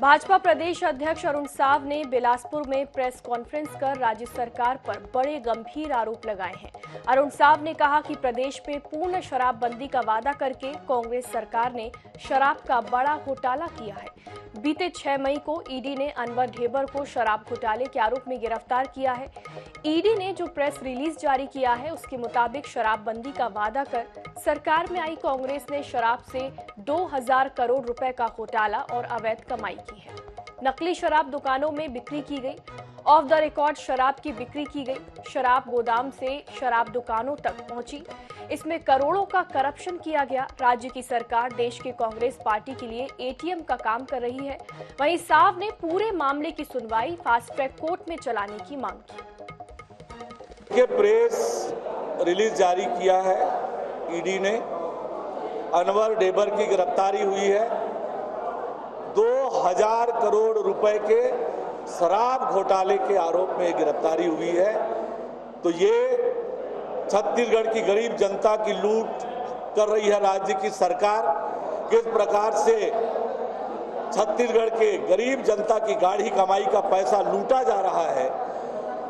भाजपा प्रदेश अध्यक्ष अरुण साव ने बिलासपुर में प्रेस कॉन्फ्रेंस कर राज्य सरकार पर बड़े गंभीर आरोप लगाए हैं। अरुण साव ने कहा कि प्रदेश में पूर्ण शराबबंदी का वादा करके कांग्रेस सरकार ने शराब का बड़ा घोटाला किया है। बीते 6 मई को ईडी ने अनवर ढेबर को शराब घोटाले के आरोप में गिरफ्तार किया है। ईडी ने जो प्रेस रिलीज जारी किया है उसके मुताबिक शराबबंदी का वादा कर सरकार में आई कांग्रेस ने शराब से 2000 करोड़ रुपए का घोटाला और अवैध कमाई की है। नकली शराब दुकानों में बिक्री की गई, ऑफ द रिकॉर्ड शराब की बिक्री की गई, शराब गोदाम से शराब दुकानों तक पहुंची, इसमें करोड़ों का करप्शन किया गया। राज्य की सरकार देश के कांग्रेस पार्टी के लिए एटीएम का काम कर रही है। वहीं साव ने पूरे मामले की सुनवाई फास्ट ट्रैक कोर्ट में चलाने की मांग की। ये प्रेस रिलीज जारी किया है ईडी ने, अनवर ढेबर की गिरफ्तारी हुई है। 2000 करोड़ रुपए के शराब घोटाले के आरोप में गिरफ्तारी हुई है। तो ये छत्तीसगढ़ की गरीब जनता की लूट कर रही है राज्य की सरकार। किस प्रकार से छत्तीसगढ़ के गरीब जनता की गाढ़ी कमाई का पैसा लूटा जा रहा है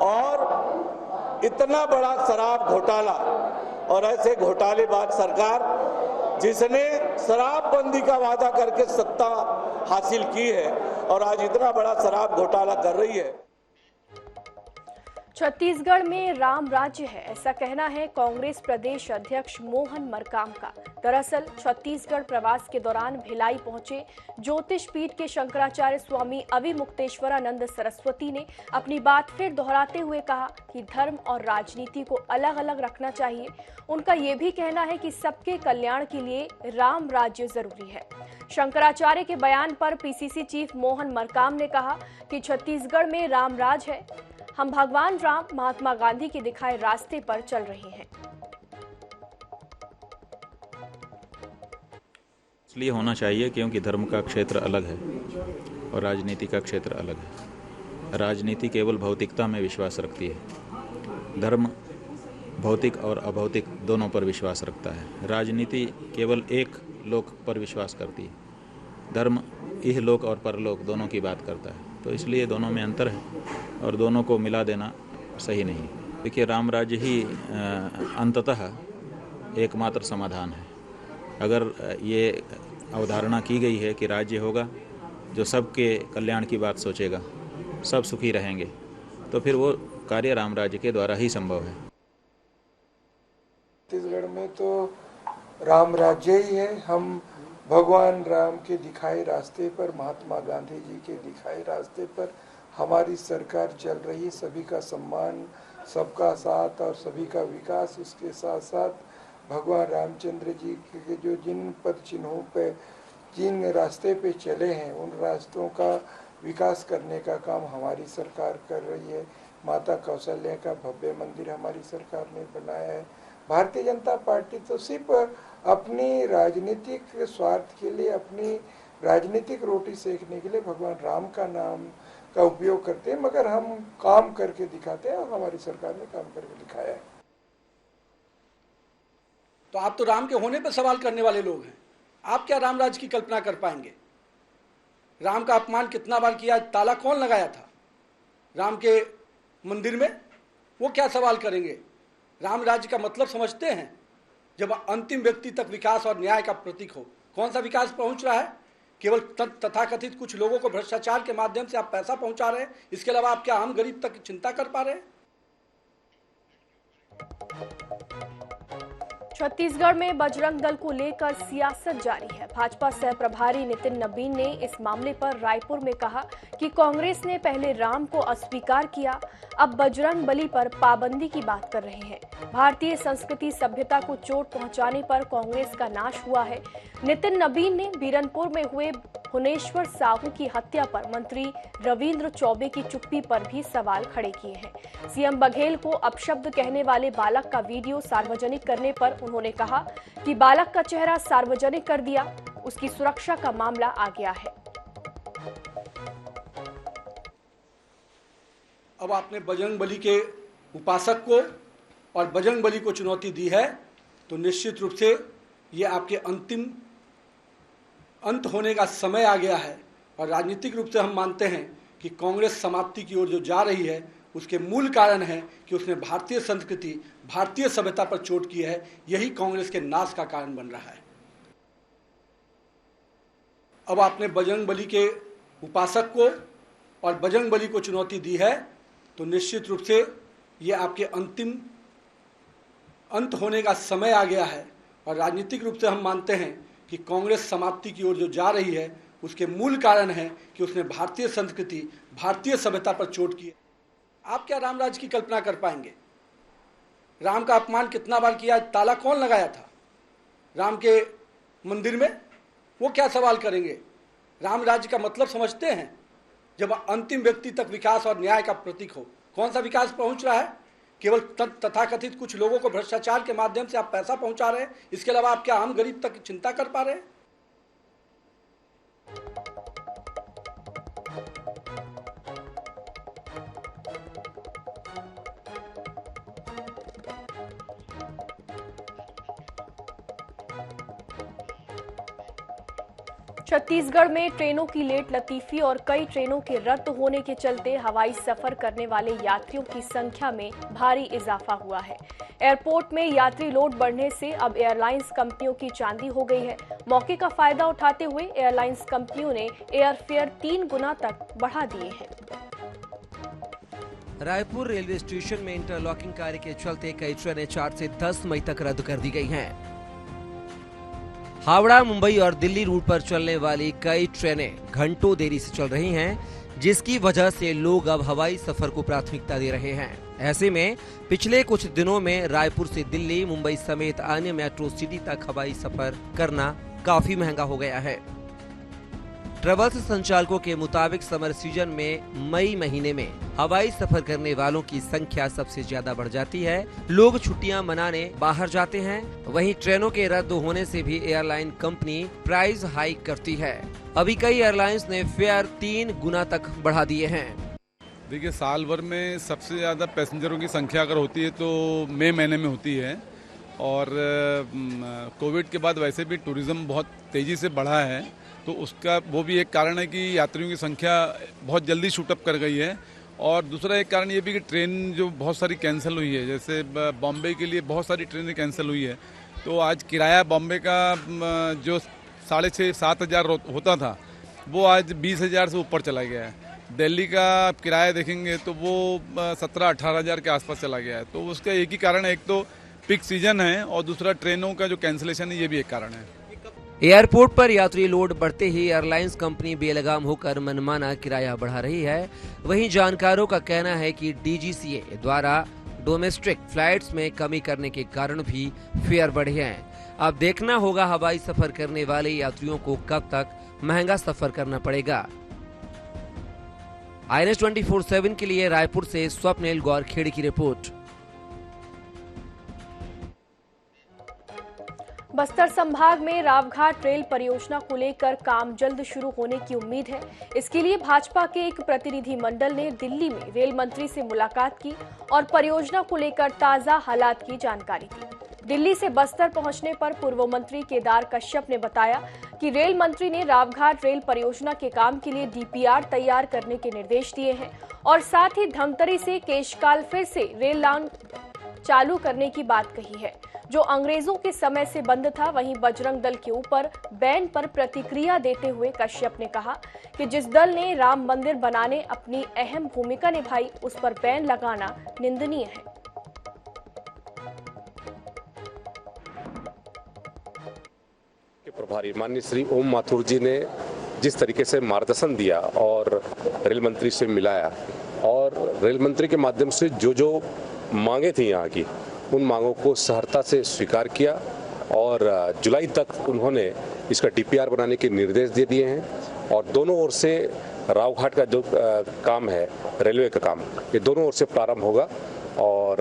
और इतना बड़ा शराब घोटाला और ऐसे घोटालेबाज सरकार जिसने शराबबंदी का वादा करके सत्ता हासिल की है और आज इतना बड़ा शराब घोटाला कर रही है। छत्तीसगढ़ में राम राज्य है, ऐसा कहना है कांग्रेस प्रदेश अध्यक्ष मोहन मरकाम का। दरअसल छत्तीसगढ़ प्रवास के दौरान भिलाई पहुंचे ज्योतिष पीठ के शंकराचार्य स्वामी अविमुक्तेश्वरानंद सरस्वती ने अपनी बात फिर दोहराते हुए कहा कि धर्म और राजनीति को अलग अलग रखना चाहिए। उनका ये भी कहना है कि सबके कल्याण के लिए राम राज्य जरूरी है। शंकराचार्य के बयान पर पीसीसी चीफ मोहन मरकाम ने कहा कि छत्तीसगढ़ में राम राज है, हम भगवान राम महात्मा गांधी के दिखाए रास्ते पर चल रहे हैं। इसलिए होना चाहिए क्योंकि धर्म का क्षेत्र अलग है और राजनीति का क्षेत्र अलग है। राजनीति केवल भौतिकता में विश्वास रखती है, धर्म भौतिक और अभौतिक दोनों पर विश्वास रखता है। राजनीति केवल एक लोक पर विश्वास करती है, धर्म इहलोक और परलोक दोनों की बात करता है। तो इसलिए दोनों में अंतर है और दोनों को मिला देना सही नहीं। देखिए, राम राज्य ही अंततः एकमात्र समाधान है। अगर ये अवधारणा की गई है कि राज्य होगा जो सबके कल्याण की बात सोचेगा, सब सुखी रहेंगे, तो फिर वो कार्य राम राज्य के द्वारा ही संभव है। छत्तीसगढ़ में तो राम राज्य ही है। हम भगवान राम के दिखाए रास्ते पर, महात्मा गांधी जी के दिखाए रास्ते पर हमारी सरकार चल रही है। सभी का सम्मान, सबका साथ और सभी का विकास। उसके साथ साथ भगवान रामचंद्र जी के जो जिन पद चिन्हों पे, जिन रास्ते पे चले हैं, उन रास्तों का विकास करने का काम हमारी सरकार कर रही है। माता कौशल्या का भव्य मंदिर हमारी सरकार ने बनाया है। भारतीय जनता पार्टी तो सिर्फ अपनी राजनीतिक स्वार्थ के लिए, अपनी राजनीतिक रोटी सेकने के लिए भगवान राम का नाम का उपयोग करते हैं, मगर हम काम करके दिखाते हैं और हमारी सरकार ने काम करके दिखाया है। तो आप तो राम के होने पर सवाल करने वाले लोग हैं। आप क्या राम राज्य की कल्पना कर पाएंगे? राम का अपमान कितना बार किया, ताला कौन लगाया था राम के मंदिर में, वो क्या सवाल करेंगे? राम राज्य का मतलब समझते हैं? जब अंतिम व्यक्ति तक विकास और न्याय का प्रतीक हो। कौन सा विकास पहुंच रहा है? केवल तथाकथित कुछ लोगों को भ्रष्टाचार के माध्यम से आप पैसा पहुंचा रहे हैं। इसके अलावा आप क्या आम गरीब तक चिंता कर पा रहे हैं? छत्तीसगढ़ में बजरंग दल को लेकर सियासत जारी है। भाजपा सह प्रभारी नितिन नबीन ने इस मामले पर रायपुर में कहा कि कांग्रेस ने पहले राम को अस्वीकार किया, अब बजरंग बली पर पाबंदी की बात कर रहे हैं। भारतीय संस्कृति सभ्यता को चोट पहुंचाने पर कांग्रेस का नाश हुआ है। नितिन नबीन ने बीरनपुर में हुए भुवनेश्वर साहू की हत्या पर मंत्री रविंद्र चौबे की चुप्पी पर भी सवाल खड़े किए हैं। सीएम बघेल को अपशब्द कहने वाले बालक का वीडियो सार्वजनिक करने पर उन्होंने कहा कि बालक का चेहरा सार्वजनिक कर दिया, उसकी सुरक्षा का मामला आ गया है। अब आपने बजरंग बली के उपासक को और बजरंग बली को चुनौती दी है, तो निश्चित रूप से ये आपके अंत होने का समय आ गया है और राजनीतिक रूप से हम मानते हैं कि कांग्रेस समाप्ति की ओर जो जा रही है उसके मूल कारण है कि उसने भारतीय संस्कृति, भारतीय सभ्यता पर चोट की है। यही कांग्रेस के नाश का कारण बन रहा है। अब आपने बजरंगबली के उपासक को और बजरंगबली को चुनौती दी है, तो निश्चित रूप से ये आपके अंतिम अंत होने का समय आ गया है। और राजनीतिक रूप से हम मानते हैं कि कांग्रेस समाप्ति की ओर जो जा रही है उसके मूल कारण है कि उसने भारतीय संस्कृति, भारतीय सभ्यता पर चोट की है। आप क्या राम राज्य की कल्पना कर पाएंगे? राम का अपमान कितना बार किया, ताला कौन लगाया था राम के मंदिर में? वो क्या सवाल करेंगे? राम राज्य का मतलब समझते हैं? जब अंतिम व्यक्ति तक विकास और न्याय का प्रतीक हो। कौन सा विकास पहुंच रहा है? केवल तथाकथित कुछ लोगों को भ्रष्टाचार के माध्यम से आप पैसा पहुंचा रहे हैं। इसके अलावा आप क्या आम गरीब तक चिंता कर पा रहे हैं? छत्तीसगढ़ में ट्रेनों की लेट लतीफी और कई ट्रेनों के रद्द होने के चलते हवाई सफर करने वाले यात्रियों की संख्या में भारी इजाफा हुआ है। एयरपोर्ट में यात्री लोड बढ़ने से अब एयरलाइंस कंपनियों की चांदी हो गई है। मौके का फायदा उठाते हुए एयरलाइंस कंपनियों ने एयरफेयर 3 गुना तक बढ़ा दिए हैं। रायपुर रेलवे स्टेशन में इंटरलॉकिंग कार्य के चलते कई ट्रेनें 4 से 10 मई तक रद्द कर दी गई हैं। हावड़ा, मुंबई और दिल्ली रूट पर चलने वाली कई ट्रेनें घंटों देरी से चल रही हैं, जिसकी वजह से लोग अब हवाई सफर को प्राथमिकता दे रहे हैं। ऐसे में पिछले कुछ दिनों में रायपुर से दिल्ली, मुंबई समेत अन्य मेट्रो सिटी तक हवाई सफर करना काफी महंगा हो गया है। ट्रेवल्स संचालकों के मुताबिक समर सीजन में मई महीने में हवाई सफर करने वालों की संख्या सबसे ज्यादा बढ़ जाती है। लोग छुट्टियां मनाने बाहर जाते हैं। वहीं ट्रेनों के रद्द होने से भी एयरलाइन कंपनी प्राइस हाइक करती है। अभी कई एयरलाइंस ने फेयर 3 गुना तक बढ़ा दिए हैं। देखिए, साल भर में सबसे ज्यादा पैसेंजरों की संख्या अगर होती है तो मई महीने में होती है। और कोविड के बाद वैसे भी टूरिज्म बहुत तेजी से बढ़ा है, तो उसका वो भी एक कारण है कि यात्रियों की संख्या बहुत जल्दी शूटअप कर गई है। और दूसरा एक कारण ये भी कि ट्रेन जो बहुत सारी कैंसिल हुई है, जैसे बॉम्बे के लिए बहुत सारी ट्रेनें कैंसिल हुई है। तो आज किराया बॉम्बे का जो 6,500-7 हज़ार होता था वो आज 20,000 से ऊपर चला गया है। दिल्ली का आप किराया देखेंगे तो वो 17-18 हज़ार के आसपास चला गया है। तो उसका एक ही कारण है, एक तो पीक सीजन है और दूसरा ट्रेनों का जो कैंसिलेशन है, ये भी एक कारण है। एयरपोर्ट पर यात्री लोड बढ़ते ही एयरलाइंस कंपनी बेलगाम होकर मनमाना किराया बढ़ा रही है। वहीं जानकारों का कहना है कि डीजीसीए द्वारा डोमेस्टिक फ्लाइट्स में कमी करने के कारण भी फेयर बढ़े हैं। अब देखना होगा हवाई सफर करने वाले यात्रियों को कब तक महंगा सफर करना पड़ेगा। INS 24/7 के लिए रायपुर से स्वप्निल गौरखेड़ी की रिपोर्ट। बस्तर संभाग में रावघाट रेल परियोजना को लेकर काम जल्द शुरू होने की उम्मीद है। इसके लिए भाजपा के एक प्रतिनिधि मंडल ने दिल्ली में रेल मंत्री से मुलाकात की और परियोजना को लेकर ताजा हालात की जानकारी दी। दिल्ली से बस्तर पहुंचने पर पूर्व मंत्री केदार कश्यप ने बताया कि रेल मंत्री ने रावघाट रेल परियोजना के काम के लिए DPR तैयार करने के निर्देश दिए हैं और साथ ही धमतरी से केशकाल फिर से रेल लाइन चालू करने की बात कही है, जो अंग्रेजों के समय से बंद था। वहीं बजरंग दल के ऊपर बैन पर प्रतिक्रिया देते हुए कश्यप ने कहा कि जिस दल ने राम मंदिर बनाने अपनी अहम भूमिका निभाई, उस पर बैन लगाना निंदनीय है। प्रभारी माननीय श्री ओम माथुर जी ने जिस तरीके से मार्गदर्शन दिया और रेल मंत्री से मिलाया और रेल मंत्री के माध्यम से जो जो मांगे थी यहाँ की, उन मांगों को सहर्ता से स्वीकार किया और जुलाई तक उन्होंने इसका DPR बनाने के निर्देश दे दिए हैं। और दोनों ओर से रावघाट का जो काम है, रेलवे का काम, ये दोनों ओर से प्रारंभ होगा। और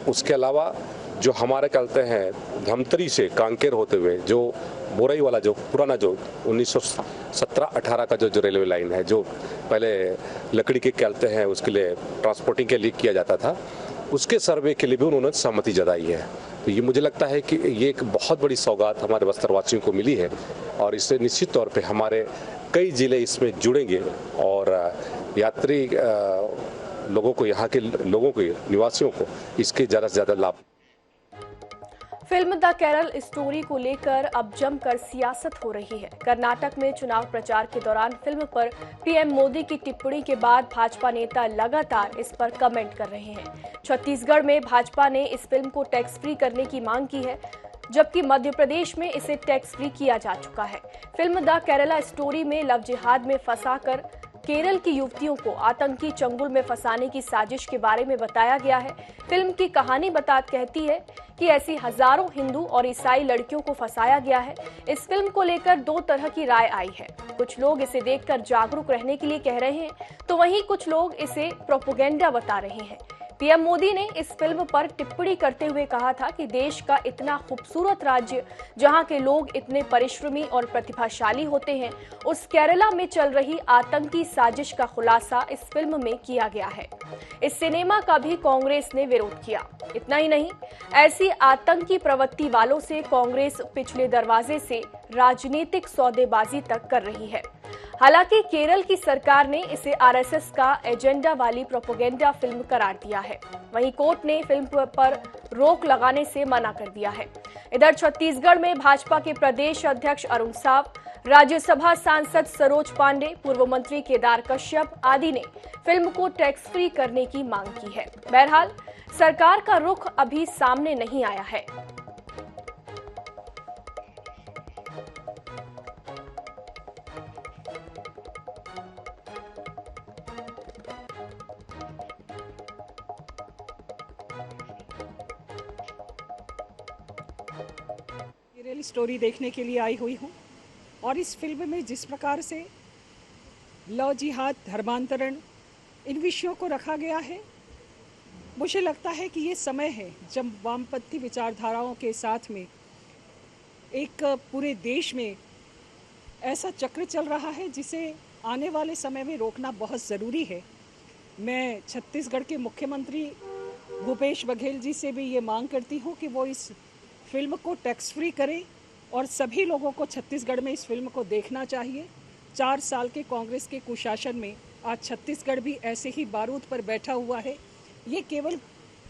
उसके अलावा जो हमारे चलते हैं धमतरी से कांकेर होते हुए जो बोरई वाला जो पुराना जो 1917-18 का जो रेलवे लाइन है, जो पहले लकड़ी के कहते हैं उसके लिए ट्रांसपोर्टिंग के लिए किया जाता था, उसके सर्वे के लिए भी उन्होंने सहमति जताई है। तो ये मुझे लगता है कि ये एक बहुत बड़ी सौगात हमारे बस्तर वासियों को मिली है और इससे निश्चित तौर पे हमारे कई जिले इसमें जुड़ेंगे और यात्री लोगों को, यहाँ के लोगों को, निवासियों को इसके ज़्यादा से ज़्यादा लाभ। फिल्म द केरल स्टोरी को लेकर अब जमकर सियासत हो रही है। कर्नाटक में चुनाव प्रचार के दौरान फिल्म पर पीएम मोदी की टिप्पणी के बाद भाजपा नेता लगातार इस पर कमेंट कर रहे हैं। छत्तीसगढ़ में भाजपा ने इस फिल्म को टैक्स फ्री करने की मांग की है, जबकि मध्य प्रदेश में इसे टैक्स फ्री किया जा चुका है। फिल्म द केरला स्टोरी में लव जिहाद में फंसाकर केरल की युवतियों को आतंकी चंगुल में फंसाने की साजिश के बारे में बताया गया है। फिल्म की कहानी कहती है कि ऐसी हजारों हिंदू और ईसाई लड़कियों को फंसाया गया है। इस फिल्म को लेकर दो तरह की राय आई है। कुछ लोग इसे देखकर जागरूक रहने के लिए कह रहे हैं, तो वहीं कुछ लोग इसे प्रोपेगेंडा बता रहे हैं। पीएम मोदी ने इस फिल्म पर टिप्पणी करते हुए कहा था कि देश का इतना खूबसूरत राज्य, जहां के लोग इतने परिश्रमी और प्रतिभाशाली होते हैं, उस केरला में चल रही आतंकी साजिश का खुलासा इस फिल्म में किया गया है। इस सिनेमा का भी कांग्रेस ने विरोध किया। इतना ही नहीं, ऐसी आतंकी प्रवृत्ति वालों से कांग्रेस पिछले दरवाजे से राजनीतिक सौदेबाजी तक कर रही है। हालांकि केरल की सरकार ने इसे आरएसएस का एजेंडा वाली प्रोपेगेंडा फिल्म करार दिया है। वहीं कोर्ट ने फिल्म पर रोक लगाने से मना कर दिया है। इधर छत्तीसगढ़ में भाजपा के प्रदेश अध्यक्ष अरुण साव, राज्यसभा सांसद सरोज पांडे, पूर्व मंत्री केदार कश्यप आदि ने फिल्म को टैक्स फ्री करने की मांग की है। बहरहाल सरकार का रुख अभी सामने नहीं आया है। केरल स्टोरी देखने के लिए आई हुई हूँ और इस फिल्म में जिस प्रकार से लव जिहाद, धर्मांतरण, इन विषयों को रखा गया है, मुझे लगता है कि ये समय है जब वामपंथी विचारधाराओं के साथ में एक पूरे देश में ऐसा चक्र चल रहा है जिसे आने वाले समय में रोकना बहुत ज़रूरी है। मैं छत्तीसगढ़ के मुख्यमंत्री भूपेश बघेल जी से भी ये मांग करती हूँ कि वो इस फिल्म को टैक्स फ्री करें और सभी लोगों को छत्तीसगढ़ में इस फिल्म को देखना चाहिए। 4 साल के कांग्रेस के कुशासन में आज छत्तीसगढ़ भी ऐसे ही बारूद पर बैठा हुआ है। ये केवल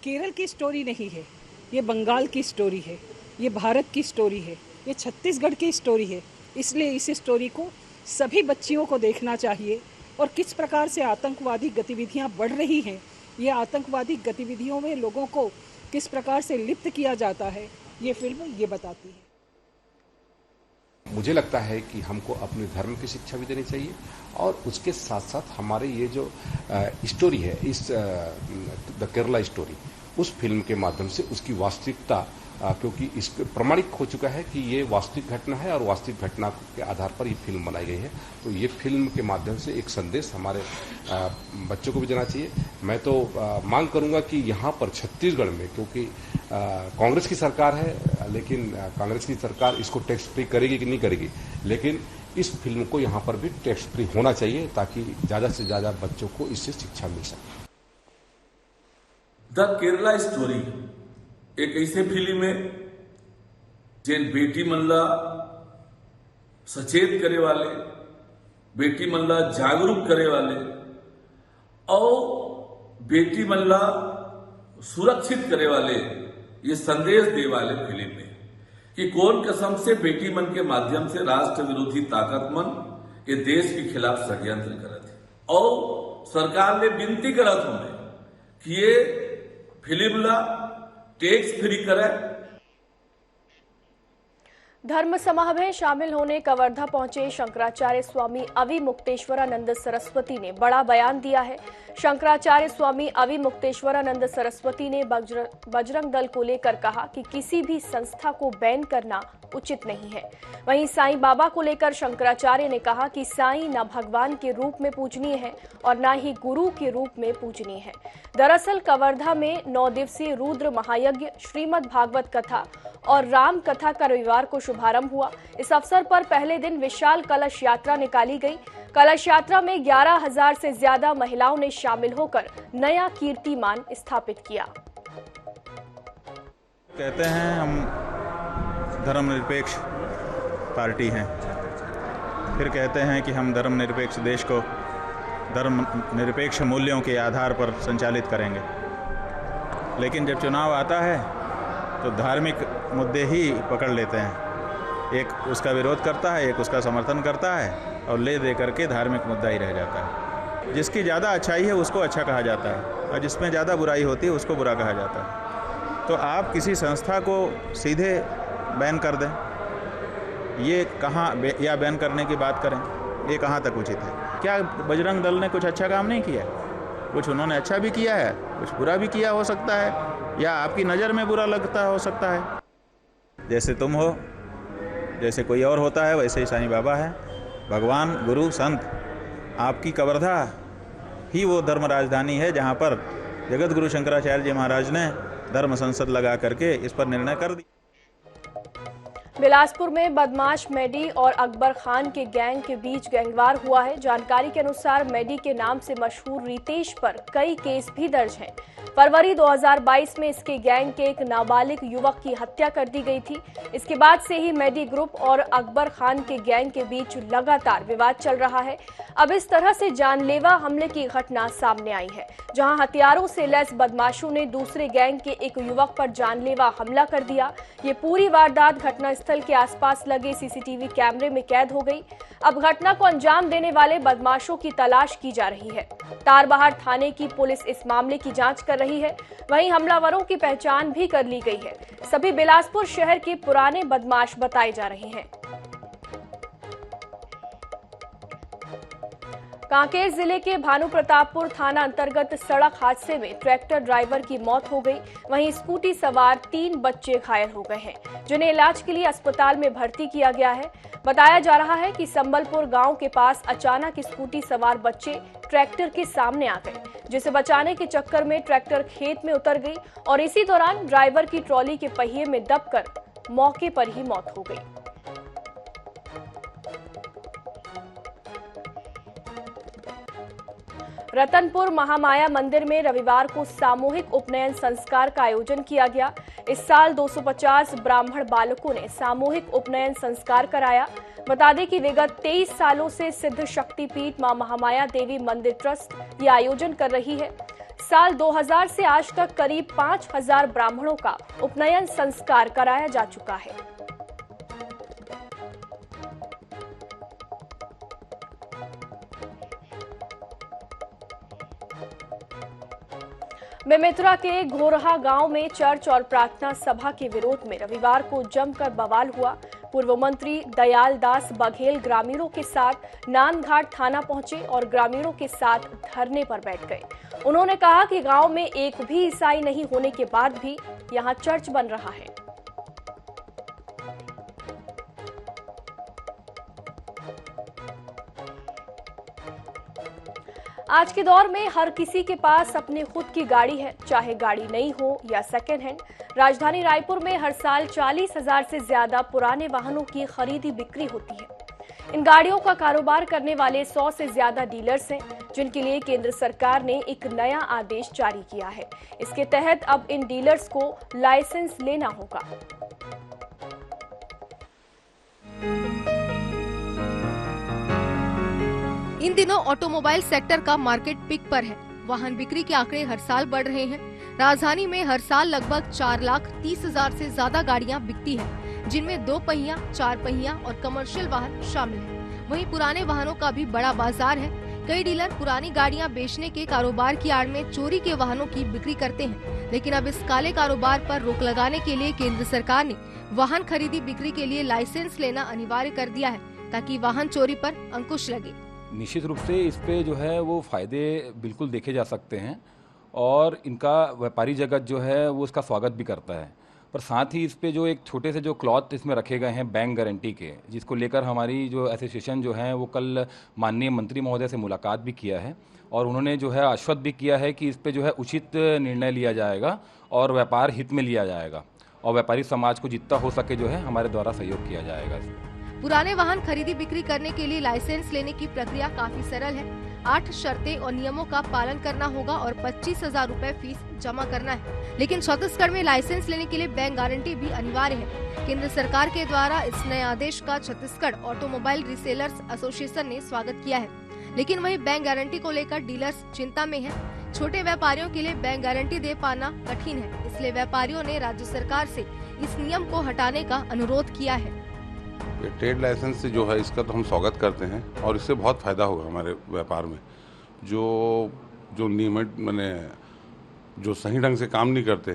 केरल की स्टोरी नहीं है, ये बंगाल की स्टोरी है, ये भारत की स्टोरी है, ये छत्तीसगढ़ की स्टोरी है। इसलिए इस स्टोरी को सभी बच्चियों को देखना चाहिए और किस प्रकार से आतंकवादी गतिविधियां बढ़ रही हैं, ये आतंकवादी गतिविधियों में लोगों को किस प्रकार से लिप्त किया जाता है, ये फिल्म ये बताती है। मुझे लगता है कि हमको अपने धर्म की शिक्षा भी देनी चाहिए और उसके साथ साथ हमारे ये जो स्टोरी है, इस द केरला स्टोरी, उस फिल्म के माध्यम से उसकी वास्तविकता, क्योंकि इस प्रमाणित हो चुका है कि ये वास्तविक घटना है और वास्तविक घटना के आधार पर ये फिल्म बनाई गई है, तो ये फिल्म के माध्यम से एक संदेश हमारे बच्चों को भी देना चाहिए। मैं तो मांग करूंगा कि यहाँ पर छत्तीसगढ़ में, क्योंकि कांग्रेस की सरकार है, लेकिन कांग्रेस की सरकार इसको टैक्स फ्री करेगी कि नहीं करेगी, लेकिन इस फिल्म को यहाँ पर भी टैक्स फ्री होना चाहिए ताकि ज़्यादा से ज़्यादा बच्चों को इससे शिक्षा मिल सके। द केरला स्टोरी एक ऐसी फिल्म है जिन बेटी मन ला सचेत करे वाले, बेटी मन ला जागरूक करे वाले और बेटी मन ला सुरक्षित करे वाले ये संदेश दे वाले फिल्म है कि कौन कसम से बेटी मन के माध्यम से राष्ट्र विरोधी ताकत मन ये देश के खिलाफ षड्यंत्र करत है और सरकार ने विनती करत हमें कि ये फिल्म ला टैक्स फ्री करे। धर्म समाह में शामिल होने कवर्धा पहुंचे शंकराचार्य स्वामी अविमुक्तेश्वरानंद सरस्वती ने बड़ा बयान दिया है। शंकराचार्य स्वामी अविमुक्तेश्वरानंद सरस्वती ने बजरंग दल को लेकर कहा कि किसी भी संस्था को बैन करना उचित नहीं है। वहीं साईं बाबा को लेकर शंकराचार्य ने कहा कि साईं न भगवान के रूप में पूजनीय है और न ही गुरु के रूप में पूजनीय है। दरअसल कवर्धा में 9 दिवसीय रुद्र महायज्ञ, श्रीमद् भागवत कथा और राम कथा का रविवार को शुभारंभ हुआ। इस अवसर पर पहले दिन विशाल कलश यात्रा निकाली गई। कलश यात्रा में 11,000 से ज्यादा महिलाओं ने शामिल होकर नया कीर्तिमान स्थापित किया। कहते हैं हम धर्मनिरपेक्ष पार्टी हैं, फिर कहते हैं कि हम धर्मनिरपेक्ष देश को धर्मनिरपेक्ष मूल्यों के आधार पर संचालित करेंगे, लेकिन जब चुनाव आता है तो धार्मिक मुद्दे ही पकड़ लेते हैं। एक उसका विरोध करता है, एक उसका समर्थन करता है और ले दे करके धार्मिक मुद्दा ही रह जाता है। जिसकी ज़्यादा अच्छाई है उसको अच्छा कहा जाता है और जिसमें ज़्यादा बुराई होती है उसको बुरा कहा जाता है। तो आप किसी संस्था को सीधे बैन कर दें, ये कहाँ, या बैन करने की बात करें, ये कहाँ तक उचित है? क्या बजरंग दल ने कुछ अच्छा काम नहीं किया? कुछ उन्होंने अच्छा भी किया है, कुछ बुरा भी किया हो सकता है, या आपकी नज़र में बुरा लगता हो सकता है। जैसे तुम हो, जैसे कोई और होता है, वैसे ही साईं बाबा है। भगवान, गुरु, संत, आपकी कवर्धा ही वो धर्म राजधानी है जहाँ पर जगत गुरु शंकराचार्य जी महाराज ने धर्म संसद लगा करके इस पर निर्णय कर दिया। बिलासपुर में बदमाश मेडी और अकबर खान के गैंग के बीच गैंगवार हुआ है। जानकारी के अनुसार मेडी के नाम से मशहूर रितेश पर कई केस भी दर्ज हैं। फरवरी 2022 में इसके गैंग के एक नाबालिग युवक की हत्या कर दी गई थी। इसके बाद से ही मेडी ग्रुप और अकबर खान के गैंग के बीच लगातार विवाद चल रहा है। अब इस तरह से जानलेवा हमले की घटना सामने आई है, जहां हथियारों से लैस बदमाशों ने दूसरे गैंग के एक युवक पर जानलेवा हमला कर दिया। ये पूरी वारदात घटनास्थल के आसपास लगे सीसीटीवी कैमरे में कैद हो गई। अब घटना को अंजाम देने वाले बदमाशों की तलाश की जा रही है। तारबहार थाने की पुलिस इस मामले की जांच कर रही है। वहीं हमलावरों की पहचान भी कर ली गई है। सभी बिलासपुर शहर के पुराने बदमाश बताए जा रहे हैं। कांकेर जिले के भानु प्रतापपुर थाना अंतर्गत सड़क हादसे में ट्रैक्टर ड्राइवर की मौत हो गई। वहीं स्कूटी सवार 3 बच्चे घायल हो गए हैं, जिन्हें इलाज के लिए अस्पताल में भर्ती किया गया है। बताया जा रहा है कि संबलपुर गांव के पास अचानक स्कूटी सवार बच्चे ट्रैक्टर के सामने आ गए, जिसे बचाने के चक्कर में ट्रैक्टर खेत में उतर गई और इसी दौरान ड्राइवर की ट्रॉली के पहिए में दबकर मौके पर ही मौत हो गई। रतनपुर महामाया मंदिर में रविवार को सामूहिक उपनयन संस्कार का आयोजन किया गया। इस साल 250 ब्राह्मण बालकों ने सामूहिक उपनयन संस्कार कराया। बता दें कि विगत 23 सालों से सिद्ध शक्तिपीठ मां महामाया देवी मंदिर ट्रस्ट ये आयोजन कर रही है। साल 2000 से आज तक करीब 5000 ब्राह्मणों का उपनयन संस्कार कराया जा चुका है। बेमेतरा के घोरहा गांव में चर्च और प्रार्थना सभा के विरोध में रविवार को जमकर बवाल हुआ। पूर्व मंत्री दयाल दास बघेल ग्रामीणों के साथ नांदघाट थाना पहुंचे और ग्रामीणों के साथ धरने पर बैठ गए। उन्होंने कहा कि गांव में एक भी ईसाई नहीं होने के बाद भी यहां चर्च बन रहा है। आज के दौर में हर किसी के पास अपनी खुद की गाड़ी है, चाहे गाड़ी नई हो या सेकेंड हैंड। राजधानी रायपुर में हर साल 40,000 से ज्यादा पुराने वाहनों की खरीदी बिक्री होती है। इन गाड़ियों का कारोबार करने वाले 100 से ज्यादा डीलर्स हैं, जिनके लिए केंद्र सरकार ने एक नया आदेश जारी किया है। इसके तहत अब इन डीलर्स को लाइसेंस लेना होगा। इन दिनों ऑटोमोबाइल सेक्टर का मार्केट पिक पर है। वाहन बिक्री के आंकड़े हर साल बढ़ रहे हैं। राजधानी में हर साल लगभग 4,30,000 से ज्यादा गाड़ियां बिकती हैं, जिनमें 2 पहिया, 4 पहिया और कमर्शियल वाहन शामिल हैं। वहीं पुराने वाहनों का भी बड़ा बाजार है। कई डीलर पुरानी गाड़ियां बेचने के कारोबार की आड़ में चोरी के वाहनों की बिक्री करते हैं। लेकिन अब इस काले कारोबार पर रोक लगाने के लिए केंद्र सरकार ने वाहन खरीदी बिक्री के लिए लाइसेंस लेना अनिवार्य कर दिया है, ताकि वाहन चोरी पर अंकुश लगे। निश्चित रूप से इस पे जो है वो फायदे बिल्कुल देखे जा सकते हैं और इनका व्यापारी जगत जो है वो इसका स्वागत भी करता है। पर साथ ही इस पे जो एक छोटे से जो क्लॉथ इसमें रखे गए हैं बैंक गारंटी के, जिसको लेकर हमारी जो एसोसिएशन जो है वो कल माननीय मंत्री महोदय से मुलाकात भी किया है और उन्होंने जो है आश्वस्त भी किया है कि इस पे जो है उचित निर्णय लिया जाएगा और व्यापार हित में लिया जाएगा और व्यापारी समाज को जितना हो सके जो है हमारे द्वारा सहयोग किया जाएगा। पुराने वाहन खरीदी बिक्री करने के लिए लाइसेंस लेने की प्रक्रिया काफी सरल है। 8 शर्तें और नियमों का पालन करना होगा और 25,000 रूपए फीस जमा करना है। लेकिन छत्तीसगढ़ में लाइसेंस लेने के लिए बैंक गारंटी भी अनिवार्य है। केंद्र सरकार के द्वारा इस नए आदेश का छत्तीसगढ़ ऑटोमोबाइल रिसेलर्स एसोसिएशन ने स्वागत किया है। लेकिन वहीं बैंक गारंटी को लेकर डीलर्स चिंता में हैं। छोटे व्यापारियों के लिए बैंक गारंटी दे पाना कठिन है, इसलिए व्यापारियों ने राज्य सरकार से इस नियम को हटाने का अनुरोध किया है। ये ट्रेड लाइसेंस से जो है इसका तो हम स्वागत करते हैं और इससे बहुत फ़ायदा होगा हमारे व्यापार में। जो नियमित मैंने जो सही ढंग से काम नहीं करते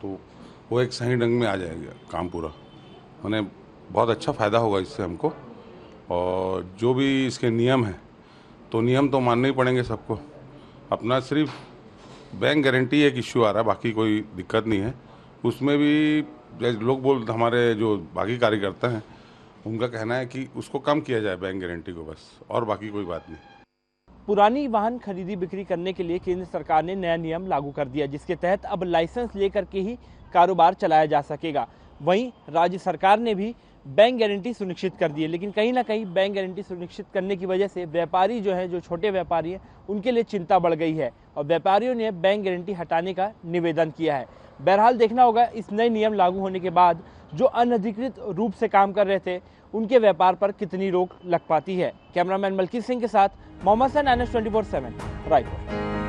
तो वो एक सही ढंग में आ जाएगा काम पूरा, मैंने बहुत अच्छा फ़ायदा होगा इससे हमको। और जो भी इसके नियम हैं तो नियम तो मानने ही पड़ेंगे सबको। अपना सिर्फ बैंक गारंटी एक इश्यू आ रहा है, बाकी कोई दिक्कत नहीं है। उसमें भी लोग बोलते, हमारे जो बाकी कार्यकर्ता हैं उनका कहना है कि उसको कम किया जाए बैंक गारंटी को, बस, और बाकी कोई बात नहीं। पुरानी वाहन खरीदी बिक्री करने के लिए केंद्र सरकार ने नया नियम लागू कर दिया, जिसके तहत अब लाइसेंस लेकर के ही कारोबार चलाया जा सकेगा। वहीं राज्य सरकार ने भी बैंक गारंटी सुनिश्चित कर दी है, लेकिन कहीं ना कहीं बैंक गारंटी सुनिश्चित करने की वजह से व्यापारी जो है, जो छोटे व्यापारी हैं, उनके लिए चिंता बढ़ गई है और व्यापारियों ने बैंक गारंटी हटाने का निवेदन किया है। बहरहाल देखना होगा इस नए नियम लागू होने के बाद जो अनधिकृत रूप से काम कर रहे थे उनके व्यापार पर कितनी रोक लग पाती है। कैमरामैन मलकीत सिंह के साथ मोहम्मद सैन, NS 24/7 रायपुर।